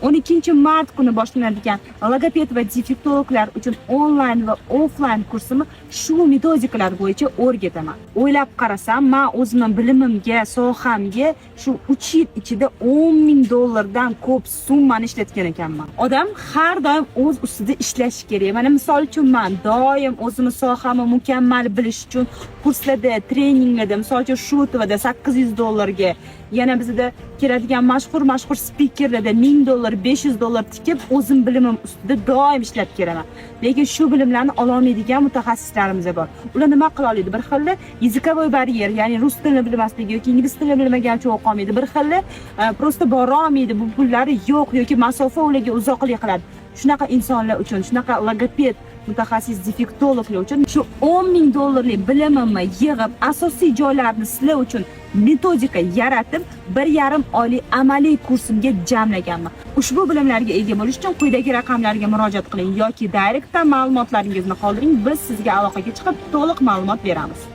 12 mart kuni boshlanadigan logoped va defektologlar uchun onlayn va offlayn kursimni shu metodikalar bo'yicha o'rgataman. O'ylab qarasam, men o'zimning bilimimga, sohamga shu 3 yil ichida $10,000 dan ko'p summani ishlatgan ekanman. Odam har doim o'z ustida ishlashi kerak. Mana misol uchun men doim o'zimning sohamni mukammal bilish uchun kurslarda, treninglarda, misol uchun shu tvda $800 ga, yana bizda keladigan mashhur spikerlarda $1000, $500 tikib o'zim bilimim ustida doim ishlab kelaman. Lekin shu bilimlarni ololmaydigan mutaxassislarimiz bor. Ular nima qila oladi? Bir xil yezikovoy baryer, ya'ni rus tilini bilmasligi yoki ingliz tilini bilmaganicha o'qiy olmaydi. Bir xil prosta bora olmaydi, bu pullari yo'q yoki masofa ularga uzoqlik qiladi. Shunaqa insonlar uchun, shunaqa logoped mutaxassis defektologlar uchun shu $10,000 bilimimni yig'ib, asosiy joylarni sizlar uchun metodika yaratib, 1,5 oylik amaliy kursimga jamlaganman. Ushbu bilimlarga ega bo'lish uchun quyidagi raqamlarga murojaat qiling yoki direktdan ma'lumotlaringizni qoldiring, biz sizga aloqaga chiqib to'liq ma'lumot beramiz.